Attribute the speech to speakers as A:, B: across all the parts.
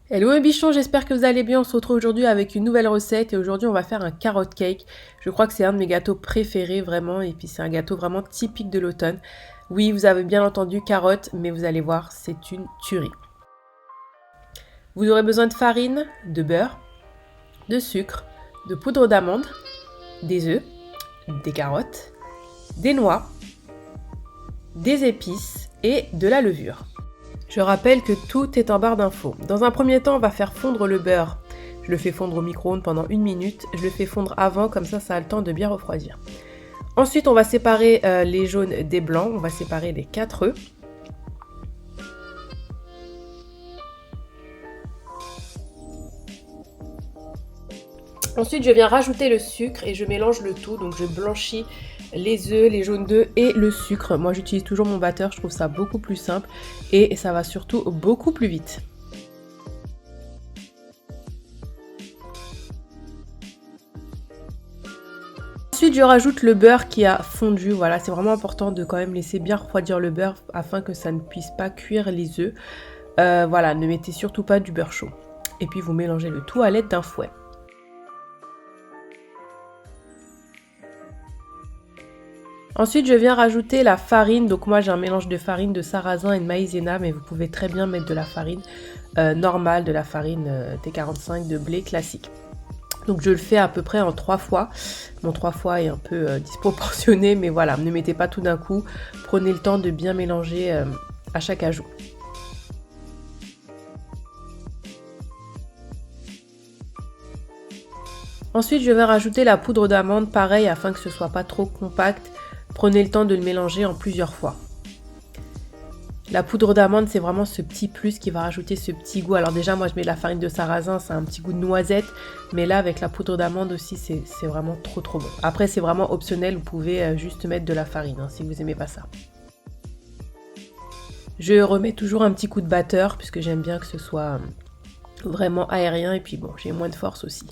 A: Hello mes bichons, j'espère que vous allez bien. On se retrouve aujourd'hui avec une nouvelle recette et aujourd'hui on va faire un carrot cake. Je crois que c'est un de mes gâteaux préférés vraiment et puis c'est un gâteau vraiment typique de l'automne. Oui, vous avez bien entendu carotte, mais vous allez voir, c'est une tuerie. Vous aurez besoin de farine, de beurre, de sucre, de poudre d'amande, des œufs, des carottes, des noix, des épices et de la levure. Je rappelle que tout est en barre d'infos. Dans un premier temps, on va faire fondre le beurre. Je le fais fondre au micro-ondes pendant 1 minute. Je le fais fondre avant, comme ça a le temps de bien refroidir. Ensuite, on va séparer les jaunes des blancs. On va séparer les 4 œufs. Ensuite, je viens rajouter le sucre et je mélange le tout. Donc, je blanchis les œufs, les jaunes d'œufs et le sucre. Moi, j'utilise toujours mon batteur. Je trouve ça beaucoup plus simple et ça va surtout beaucoup plus vite. Ensuite, je rajoute le beurre qui a fondu. Voilà, c'est vraiment important de quand même laisser bien refroidir le beurre afin que ça ne puisse pas cuire les œufs. Voilà, ne mettez surtout pas du beurre chaud. Et puis, vous mélangez le tout à l'aide d'un fouet. Ensuite, je viens rajouter la farine. Donc moi, j'ai un mélange de farine de sarrasin et de maïzena, mais vous pouvez très bien mettre de la farine normale, de la farine T45 de blé classique. Donc je le fais à peu près en 3 fois. Mon 3 fois est un peu disproportionné, mais voilà, ne mettez pas tout d'un coup. Prenez le temps de bien mélanger à chaque ajout. Ensuite, je vais rajouter la poudre d'amande, pareil, afin que ce soit pas trop compact. Prenez le temps de le mélanger en plusieurs fois. La poudre d'amande, c'est vraiment ce petit plus qui va rajouter ce petit goût. Alors déjà, moi, je mets de la farine de sarrasin, c'est un petit goût de noisette. Mais là, avec la poudre d'amande aussi, c'est vraiment trop bon. Après, c'est vraiment optionnel. Vous pouvez juste mettre de la farine si vous n'aimez pas ça. Je remets toujours un petit coup de batteur puisque j'aime bien que ce soit vraiment aérien. Et puis bon, j'ai moins de force aussi.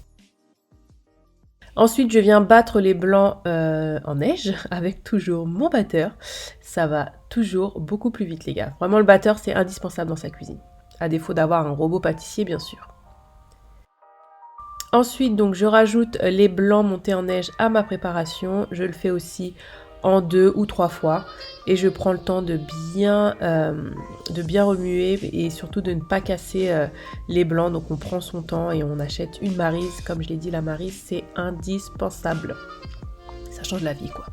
A: Ensuite, je viens battre les blancs en neige avec toujours mon batteur. Ça va toujours beaucoup plus vite, les gars. Vraiment, le batteur, c'est indispensable dans sa cuisine. À défaut d'avoir un robot pâtissier, bien sûr. Ensuite, donc, je rajoute les blancs montés en neige à ma préparation. Je le fais aussi en 2 ou 3 fois. Et je prends le temps de bien remuer et surtout de ne pas casser les blancs. Donc on prend son temps et on achète une maryse. Comme je l'ai dit, la maryse, c'est indispensable. Ça change la vie, quoi.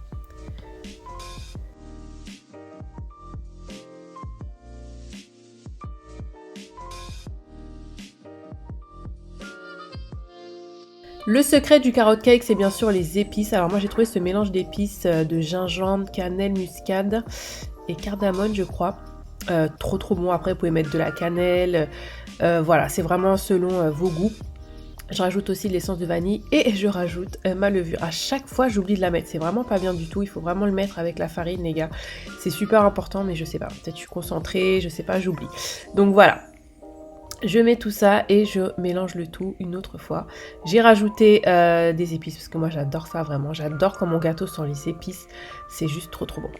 A: Le secret du carrot cake, c'est bien sûr les épices. Alors moi, j'ai trouvé ce mélange d'épices de gingembre, cannelle, muscade et cardamone, je crois. Trop bon. Après, vous pouvez mettre de la cannelle. Voilà, c'est vraiment selon vos goûts. Je rajoute aussi de l'essence de vanille et je rajoute ma levure. À chaque fois, j'oublie de la mettre. C'est vraiment pas bien du tout. Il faut vraiment le mettre avec la farine, les gars. C'est super important, mais je sais pas. Peut-être je suis concentrée, je sais pas, j'oublie. Donc voilà. Je mets tout ça et je mélange le tout une autre fois. J'ai rajouté des épices parce que moi j'adore ça vraiment. J'adore quand mon gâteau sent les épices. C'est juste trop bon.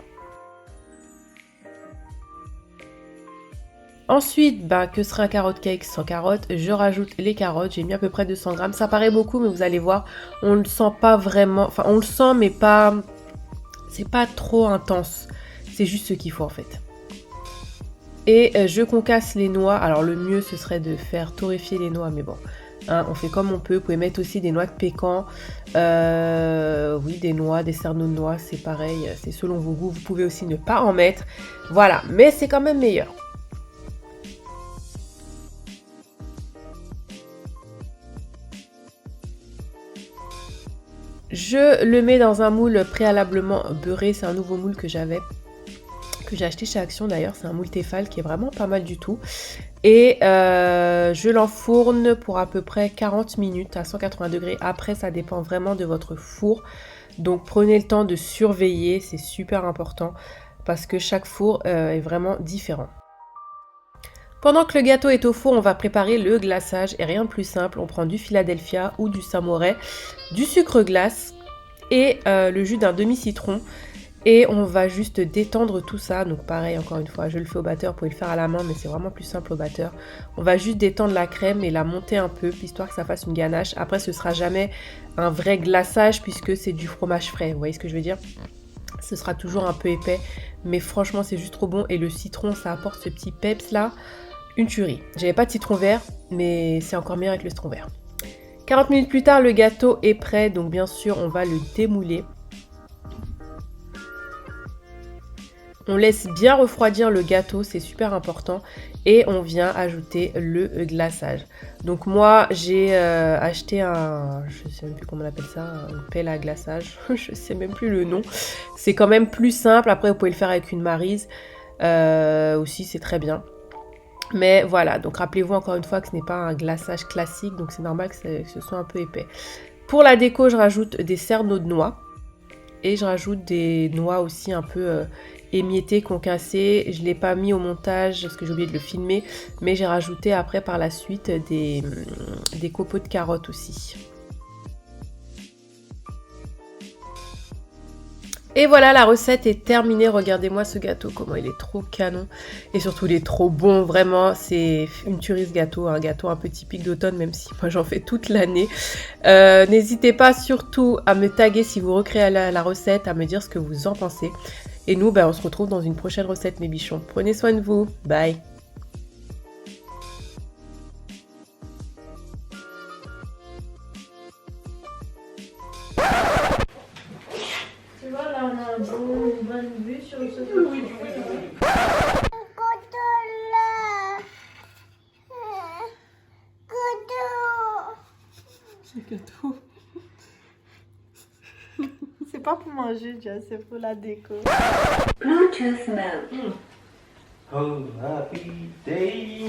A: Ensuite, que sera un carrot cake sans carottes? Je rajoute les carottes. J'ai mis à peu près 200 grammes. Ça paraît beaucoup, mais vous allez voir, on le sent pas vraiment. Enfin, on le sent, mais pas. C'est pas trop intense. C'est juste ce qu'il faut en fait. Et je concasse les noix. Alors le mieux ce serait de faire torréfier les noix, mais bon, hein, on fait comme on peut. Vous pouvez mettre aussi des noix de pécan, oui, des noix, des cerneaux de noix, c'est pareil, c'est selon vos goûts. Vous pouvez aussi ne pas en mettre, voilà, mais c'est quand même meilleur. Je le mets dans un moule préalablement beurré, c'est un nouveau moule que j'ai acheté chez Action d'ailleurs, c'est un moule Tefal qui est vraiment pas mal du tout. Et je l'enfourne pour à peu près 40 minutes à 180 degrés. Après, ça dépend vraiment de votre four. Donc prenez le temps de surveiller, c'est super important parce que chaque four est vraiment différent. Pendant que le gâteau est au four, on va préparer le glaçage. Et rien de plus simple, on prend du Philadelphia ou du Samouraï, du sucre glace et le jus d'un demi-citron. Et on va juste détendre tout ça. Donc pareil, encore une fois, je le fais au batteur. Vous pouvez le faire à la main, mais c'est vraiment plus simple au batteur. On va juste détendre la crème et la monter un peu, histoire que ça fasse une ganache. Après, ce sera jamais un vrai glaçage puisque c'est du fromage frais. Vous voyez ce que je veux dire? Ce sera toujours un peu épais. Mais franchement, c'est juste trop bon. Et le citron, ça apporte ce petit peps là. Une tuerie. J'avais pas de citron vert, mais c'est encore meilleur avec le citron vert. 40 minutes plus tard, le gâteau est prêt. Donc bien sûr, on va le démouler. On laisse bien refroidir le gâteau, c'est super important. Et on vient ajouter le glaçage. Donc moi, j'ai acheté un... Je sais même plus comment on appelle ça, une pelle à glaçage. Je sais même plus le nom. C'est quand même plus simple. Après, vous pouvez le faire avec une maryse. Aussi, c'est très bien. Mais voilà, donc rappelez-vous encore une fois que ce n'est pas un glaçage classique. Donc c'est normal que ce soit un peu épais. Pour la déco, je rajoute des cerneaux de noix. Et je rajoute des noix aussi un peu émiettées, concassées. Je ne l'ai pas mis au montage parce que j'ai oublié de le filmer. Mais j'ai rajouté après par la suite des copeaux de carottes aussi. Et voilà, la recette est terminée. Regardez-moi ce gâteau, comment il est trop canon. Et surtout, il est trop bon, vraiment. C'est une tuerie ce gâteau, un gâteau un peu typique d'automne, même si moi j'en fais toute l'année. N'hésitez pas surtout à me taguer si vous recréez la recette, à me dire ce que vous en pensez. Et nous, on se retrouve dans une prochaine recette, mes bichons. Prenez soin de vous. Bye.
B: Tu vois, là, on a une bonne vue sur le sofa. Oui,
A: C'est gâteau.
B: c'est pas pour manger, déjà, c'est pour la déco.
C: Bluetooth mode.
D: Oh, happy day.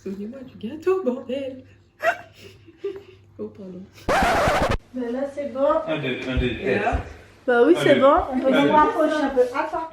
A: Souvenez-moi du gâteau, bordel. Oh, pardon.
B: Ben là, c'est bon.
D: Un, deux,
B: Bah oui, c'est bon. On peut
D: Allez.
B: se rapprocher un peu. Attends.